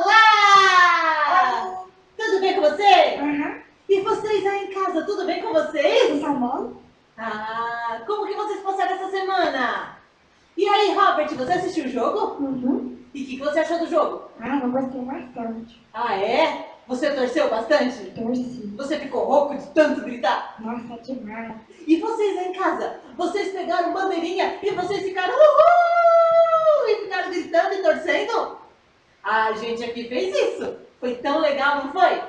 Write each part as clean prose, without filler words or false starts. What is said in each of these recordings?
Olá! Tudo bem com você? Aham. E vocês aí em casa, tudo bem com vocês? Tá bom? Como que vocês passaram essa semana? E aí, Robert, você assistiu o jogo? Uhum. E o que você achou do jogo? Eu gostei bastante. Ah, é? Você torceu bastante? Torci. Você ficou rouco de tanto gritar? Nossa, demais. E vocês aí em casa, vocês pegaram bandeirinha e vocês ficaram uhul! E ficaram gritando e torcendo? A gente aqui fez isso. Foi tão legal, não foi?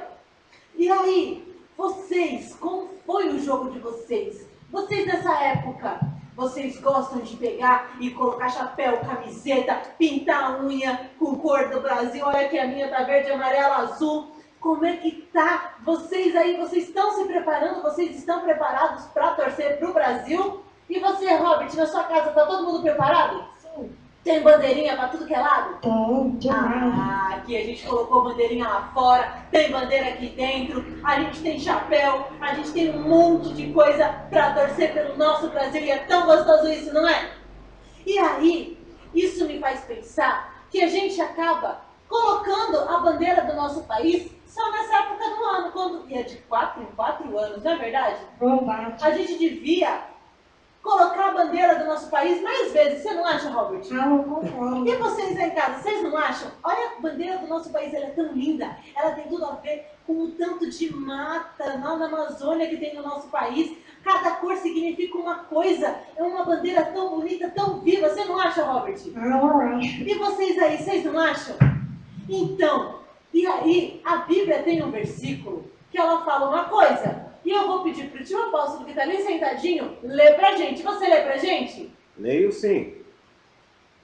E aí, vocês, como foi o jogo de vocês? Vocês dessa época, vocês gostam de pegar e colocar chapéu, camiseta, pintar a unha com cor do Brasil? Olha que a minha tá verde, amarelo, azul. Como é que tá? Vocês aí, vocês estão se preparando? Vocês estão preparados para torcer pro Brasil? E você, Robert, na sua casa, tá todo mundo preparado? Sim. Tem bandeirinha pra tudo que é lado? Tem, demais. Aqui a gente colocou bandeirinha lá fora, tem bandeira aqui dentro, a gente tem chapéu, a gente tem um monte de coisa pra torcer pelo nosso Brasil e é tão gostoso isso, não é? E aí, isso me faz pensar que a gente acaba colocando a bandeira do nosso país só nessa época do ano, quando é de 4 em 4 anos, não é verdade? Verdade. A gente devia colocar a bandeira do nosso país mais vezes, você não acha, Robert? Eu concordo. E vocês aí em casa, vocês não acham? Olha, a bandeira do nosso país, ela é tão linda. Ela tem tudo a ver com o tanto de mata lá na Amazônia que tem no nosso país. Cada cor significa uma coisa. É uma bandeira tão bonita, tão viva. Você não acha, Robert? Eu acho. E vocês aí, vocês não acham? Então, e aí, a Bíblia tem um versículo que ela fala uma coisa. E eu vou pedir para o tio apóstolo que está ali sentadinho ler pra gente. Você lê pra gente? Leio sim.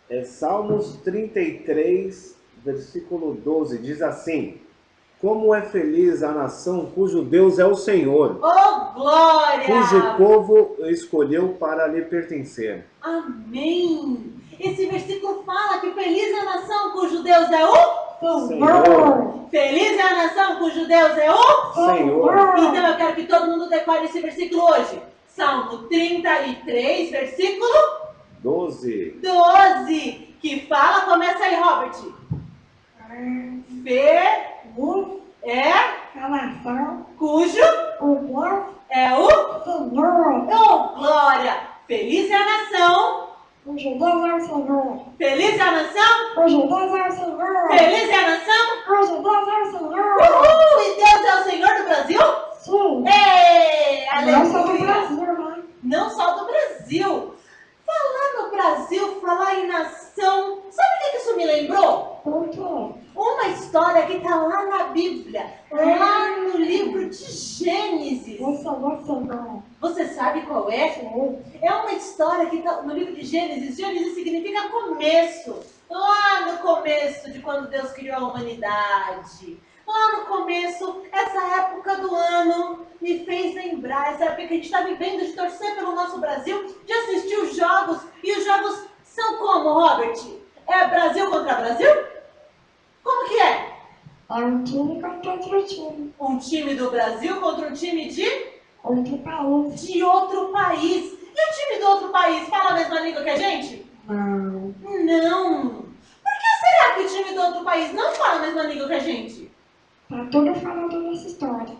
É Salmos 33, versículo 12, diz assim: Como é feliz a nação cujo Deus é o Senhor, Oh, glória! cujo povo escolheu para lhe pertencer. Amém! Esse versículo fala que feliz é a nação cujo Deus é o Senhor. Feliz é a nação cujo Deus é o Senhor. Então eu quero que todo mundo decore esse versículo hoje. Salmo 33, versículo 12. 12, que fala, começa aí, Robert. Feliz É a nação cujo o Deus é o Senhor. Oh, glória! Feliz é a nação. Cujo Deus é o Senhor. Feliz é a nação. Cujo Deus é o Senhor. Feliz é a nação. Cujo Deus é o Senhor. Uhul! E Deus é o Senhor do Brasil? Sim. Ei! Não só do Aleluia! Brasil, né? Não só do Brasil. Falar no Brasil, falar em nação. Sabe o que isso me lembrou? Por quê? Uma história que está lá na Bíblia, lá no livro de Gênesis. Esse é o Senhor. Você sabe qual é? Sim. É uma história que está no livro de Gênesis. Gênesis significa começo. Lá no começo de quando Deus criou a humanidade. Lá no começo, essa época do ano me fez lembrar, essa época que a gente está vivendo de torcer pelo nosso Brasil, de assistir os jogos. E os jogos são como, Robert? É Brasil contra Brasil? Como que é? É um time contra outro time. Um time do Brasil contra um time Outro país. de outro país. E o time do outro país fala a mesma língua que a gente? Não. Não. Por que será que o time do outro país não fala a mesma língua que a gente? Tá tudo falando dessa história.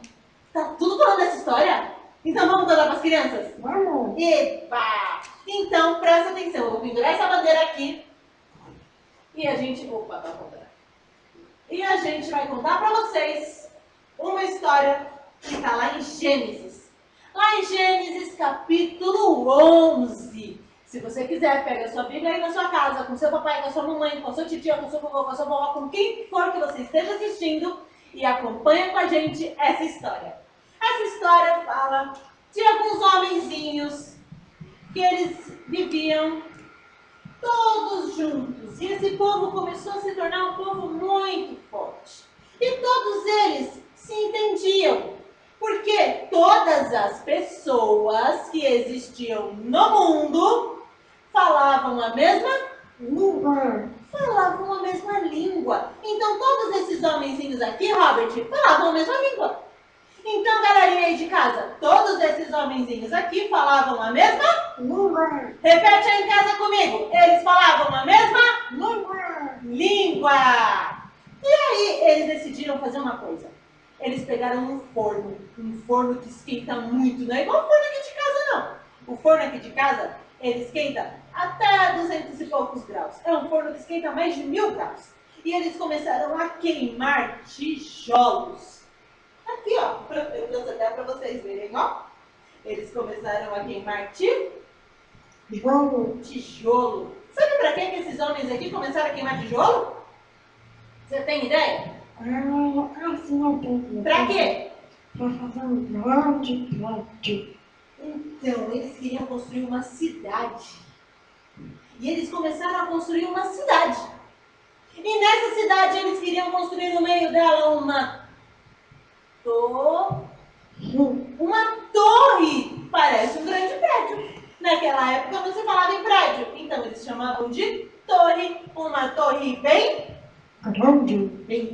Tá tudo falando dessa história? Então vamos contar para as crianças? Vamos. Epa! Então presta atenção, eu vou pendurar essa bandeira aqui. E a gente... Opa, tá contando. E a gente vai contar para vocês uma história que está lá em Gênesis. Lá em Gênesis capítulo 11. Se você quiser, pega a sua Bíblia aí na sua casa, com seu papai, com a sua mamãe, com a sua titia, com o seu vovô, com a sua vovó, com quem for que você esteja assistindo, e acompanha com a gente essa história. Essa história fala de alguns homenzinhos que eles viviam todos juntos. E esse povo começou a se tornar um povo muito forte. E todos eles se entendiam. Porque todas as pessoas que existiam no mundo falavam a mesma Língua. falavam a mesma língua. Então todos esses homenzinhos aqui, Robert, falavam a mesma língua. Então, galerinha aí de casa, todos esses homenzinhos aqui falavam a mesma? Língua. Repete aí em casa comigo. Eles falavam a mesma? Língua. língua. E aí eles decidiram fazer uma coisa. Eles pegaram um forno que esquenta muito, não é igual o forno aqui de casa não. O forno aqui de casa, ele esquenta até 200 e poucos graus. É um forno que esquenta mais de 1000 graus. E eles começaram a queimar tijolos. Aqui, ó, eu trouxe até para vocês verem, ó. Eles começaram a queimar tijolo. Sabe para que esses homens aqui começaram a queimar tijolo? Você tem ideia? Assim eu tenho. Pra quê? Pra fazer um grande prédio. Então, eles queriam construir uma cidade. E eles começaram a construir uma cidade. E nessa cidade eles queriam construir no meio dela uma torre. Parece um grande prédio. Naquela época não se falava em prédio. Então eles chamavam de torre. Uma torre bem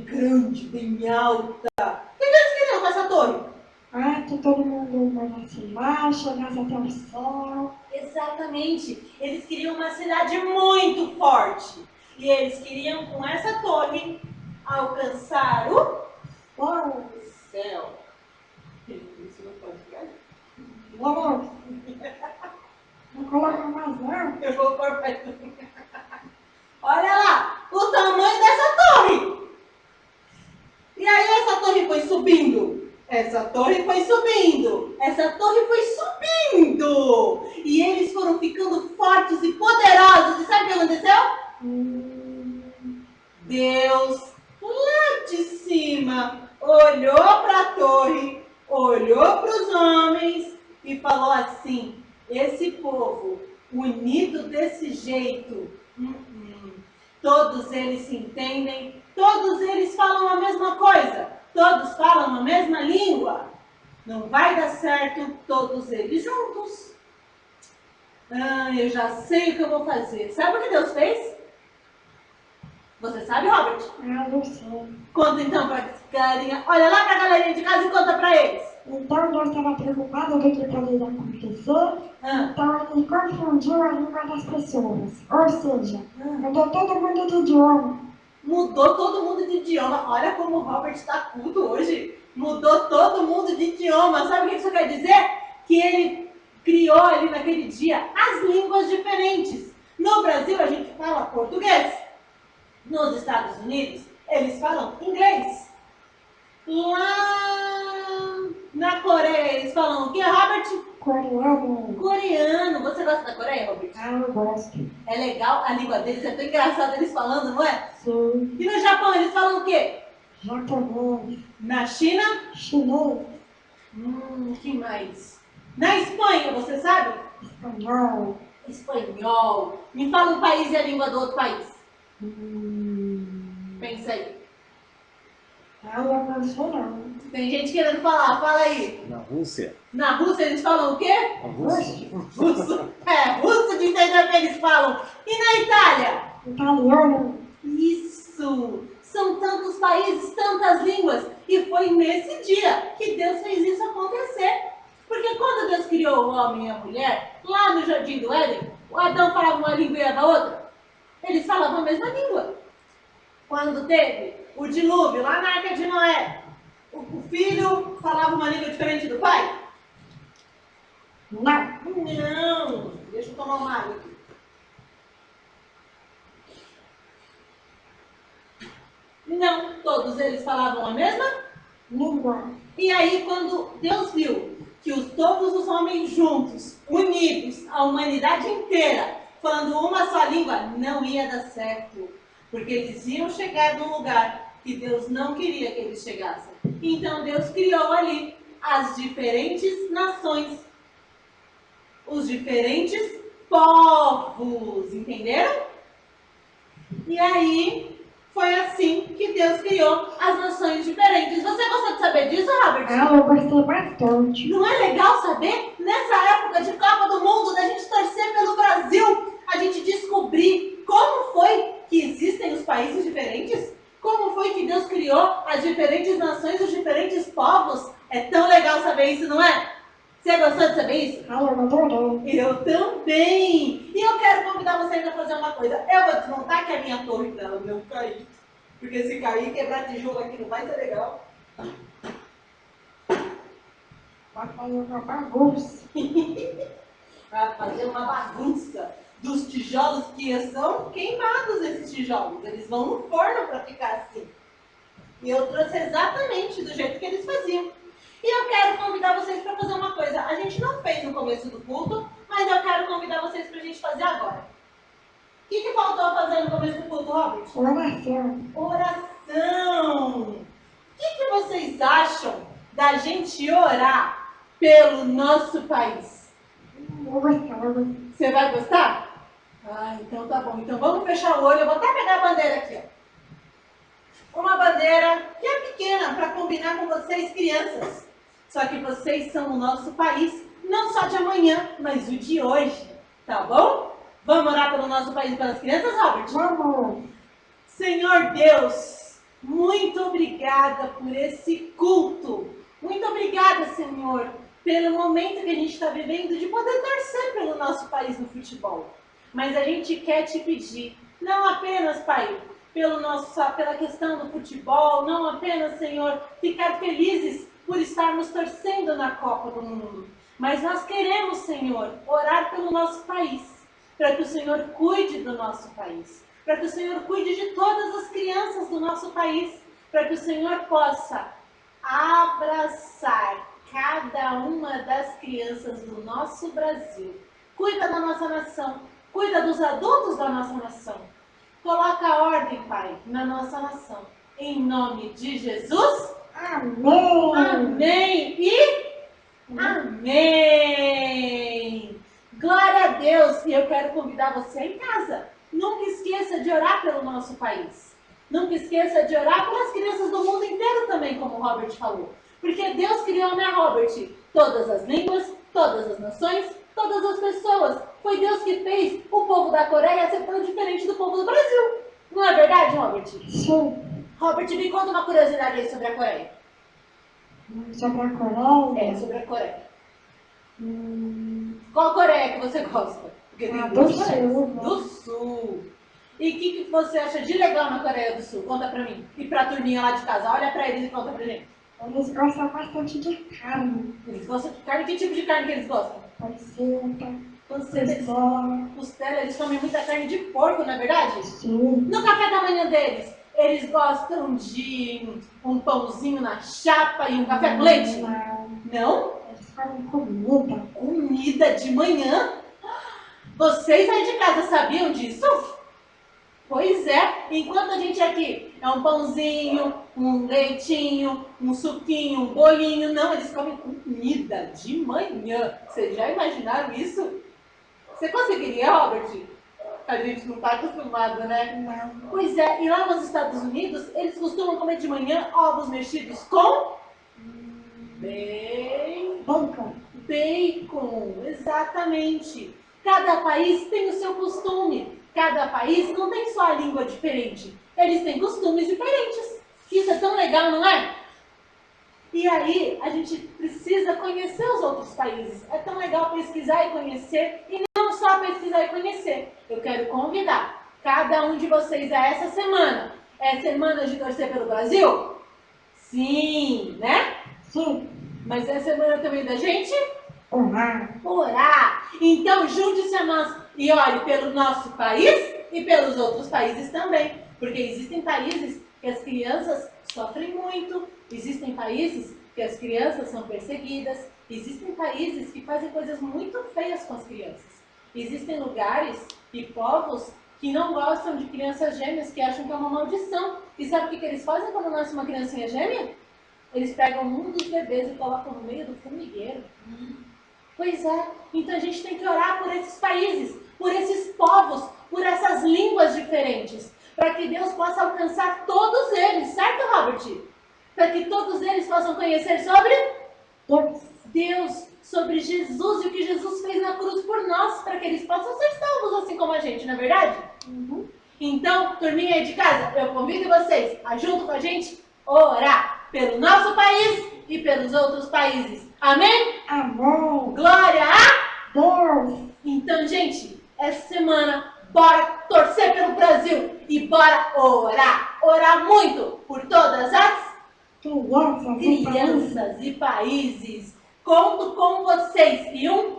grande, bem alta. O que eles queriam com essa torre? Que todo mundo morasse lá, chegasse até o céu. Exatamente. Eles queriam uma cidade muito forte. E eles queriam, com essa torre, alcançar o céu. Isso não pode ficar ali. Não coloca mais não. Eu vou pôr perto. Olha lá, o tamanho dessa torre. E aí essa torre foi subindo. Essa torre foi subindo. Essa torre foi subindo. E eles foram ficando fortes e poderosos. E sabe o que aconteceu? Deus, lá de cima, olhou para a torre, olhou para os homens e falou assim: esse povo unido desse jeito, todos eles se entendem, todos eles falam a mesma coisa, todos falam a mesma língua. Não vai dar certo todos eles juntos. Eu já sei o que eu vou fazer. Sabe o que Deus fez? Você sabe, Robert? Eu sei. Conta então pra galerinha. Olha lá pra galerinha de casa e conta pra eles. Então Deus estava preocupado com o que poderia acontecer. Então ele confundiu a língua das pessoas. Ou seja, mudou todo mundo de idioma. Mudou todo mundo de idioma. Olha como o Robert está culto hoje. Mudou todo mundo de idioma. Sabe o que isso quer dizer? Que ele criou ali naquele dia as línguas diferentes. No Brasil a gente fala português. Nos Estados Unidos eles falam inglês. Lá na Coreia eles falam o que, Robert? Coreano. Você gosta da Coreia, Robert? Eu gosto. É legal, a língua deles é tão engraçada eles falando, não é? Sim. E no Japão eles falam o quê? Japonês. Na China? Chinês. Que mais? Na Espanha, você sabe? Espanhol. Espanhol. Me fala um país e a língua do outro país. Pensa aí. Eu não sei não. Tem gente querendo falar, fala aí. Na Rússia. Na Rússia eles falam o quê? A Rússia. Russo. Russo de entender o que eles falam. E na Itália? Italiano. Isso! São tantos países, tantas línguas. E foi nesse dia que Deus fez isso acontecer. Porque quando Deus criou o homem e a mulher, lá no Jardim do Éden, o Adão falava uma língua e a da outra. Eles falavam a mesma língua. Quando teve o dilúvio, lá na Arca de Noé, o filho falava uma língua diferente do pai? Não. Não! Deixa eu tomar uma água aqui. Não, todos eles falavam a mesma língua. E aí, quando Deus viu que todos os homens juntos, unidos, a humanidade inteira, falando uma só língua, não ia dar certo. Porque eles iam chegar num lugar que Deus não queria que eles chegassem. Então Deus criou ali as diferentes nações, os diferentes povos, entenderam? E aí foi assim que Deus criou as nações diferentes. Você gostou de saber disso, Robert? Eu gostei bastante. Não é legal saber, nessa época de Copa do Mundo, da gente torcer pelo Brasil, a gente descobrir como foi que existem os países diferentes? Como foi que Deus criou as diferentes nações, os diferentes povos? É tão legal saber isso, não é? Você gostou de saber isso? Eu adorei. Eu também! E eu quero convidar você vocês a fazer uma coisa. Eu vou desmontar que a minha torre dela não cair. Porque se cair, quebrar tijolo aqui não vai ser legal. Vai fazer uma bagunça. Vai fazer uma bagunça dos tijolos que são queimados, esses tijolos. Eles vão no forno para ficar assim. E eu trouxe exatamente do jeito que eles faziam. E eu quero convidar vocês para fazer uma coisa. A gente não fez no começo do culto, mas eu quero convidar vocês para a gente fazer agora. O que faltou fazer no começo do culto, Robert? Oração. Oração! O que vocês acham da gente orar pelo nosso país? Vou gostar. Você vai gostar? Ah, então tá bom. Então vamos fechar o olho. Eu vou até pegar a bandeira aqui, ó. Uma bandeira que é pequena para combinar com vocês, crianças. Só que vocês são o nosso país, não só de amanhã, mas o de hoje. Tá bom? Vamos orar pelo nosso país e pelas crianças, Robert? Vamos. Senhor Deus, muito obrigada por esse culto. Muito obrigada, Senhor, pelo momento que a gente está vivendo de poder torcer pelo nosso país no futebol. Mas a gente quer te pedir, não apenas, Pai, pela questão do futebol, não apenas, Senhor, ficar felizes por estarmos torcendo na Copa do Mundo. Mas nós queremos, Senhor, orar pelo nosso país, para que o Senhor cuide do nosso país, para que o Senhor cuide de todas as crianças do nosso país, para que o Senhor possa abraçar cada uma das crianças do nosso Brasil. Cuida da nossa nação, cuida dos adultos da nossa nação. Coloca a ordem, Pai, na nossa nação. Em nome de Jesus. Amém. Amém e amém. Glória a Deus. E eu quero convidar você em casa. Nunca esqueça de orar pelo nosso país. Nunca esqueça de orar pelas crianças do mundo inteiro também, como o Robert falou. Porque Deus criou, né, Robert? Todas as línguas, todas as nações, todas as pessoas. Foi Deus que fez o povo da Coreia ser tão diferente do povo do Brasil. Não é verdade, Robert? Sim. Robert, me conta uma curiosidade aí sobre a Coreia. Sobre a Coreia? É, sobre a Coreia. Qual Coreia que você gosta? Porque tem Do duas Coreias. Sul. Do Sul. E o que você acha de legal na Coreia do Sul? Conta pra mim. E pra turminha lá de casa. Olha pra eles e conta pra gente. Eles gostam bastante de carne. Eles gostam de carne? Que tipo de carne que eles gostam? Panceta, Costela. Costela. Eles comem muita carne de porco, não é verdade? Sim. No café da manhã deles, eles gostam de um pãozinho na chapa e um café com leite? Não. Não? Eles comem comida. Comida de manhã? Vocês aí de casa sabiam disso? Pois é, enquanto a gente aqui é um pãozinho, um leitinho, um suquinho, um bolinho, não, eles comem comida de manhã. Vocês já imaginaram isso? Você conseguiria, Robert? A gente não está acostumado, né? Não. Pois é, e lá nos Estados Unidos, eles costumam comer de manhã ovos mexidos com Bacon. bacon, exatamente. Cada país tem o seu costume. Cada país não tem só a língua diferente. Eles têm costumes diferentes. Isso é tão legal, não é? E aí, a gente precisa conhecer os outros países. É tão legal pesquisar e conhecer. E não só pesquisar e conhecer. Eu quero convidar cada um de vocês a essa semana. É semana de torcer pelo Brasil? Sim, né? Sim. Mas é semana também da gente Orar. orar. Então, junte-se a nós e ore pelo nosso país e pelos outros países também. Porque existem países que as crianças sofrem muito, existem países que as crianças são perseguidas, existem países que fazem coisas muito feias com as crianças. Existem lugares e povos que não gostam de crianças gêmeas, que acham que é uma maldição. E sabe o que eles fazem quando nasce uma criancinha gêmea? Eles pegam um dos bebês e colocam no meio do formigueiro. Pois é, então a gente tem que orar por esses países, por esses povos, por essas línguas diferentes, para que Deus possa alcançar todos eles, certo, Robert? Para que todos eles possam conhecer sobre Deus, sobre Jesus e o que Jesus fez na cruz por nós, para que eles possam ser salvos assim como a gente, não é verdade? Então, turminha aí de casa, eu convido vocês a, junto com a gente, orar pelo nosso país e pelos outros países. Amém? Amém. Glória a Deus. Então, gente, essa semana, bora torcer pelo Brasil e bora orar. Orar muito por todas as crianças e países. Conto com vocês e um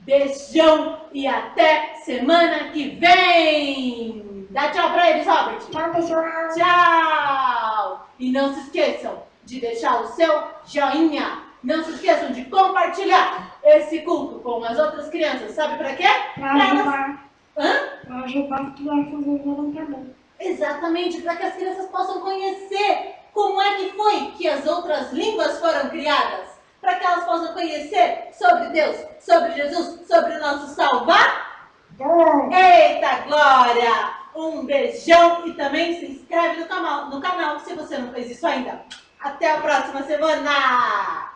beijão e até semana que vem. Dá tchau pra eles, Robert. Tchau, pessoal. Tchau! E não se esqueçam de deixar o seu joinha. Não se esqueçam de compartilhar esse culto com as outras crianças. Sabe pra quê? Pra ajudar. Pra ajudar as crianças a verem também. Exatamente, para que as crianças possam conhecer como é que foi que as outras línguas foram criadas. Para que elas possam conhecer sobre Deus, sobre Jesus, sobre o nosso Salvador. Eita glória! Um beijão e também se inscreve no canal se você não fez isso ainda. Até a próxima semana!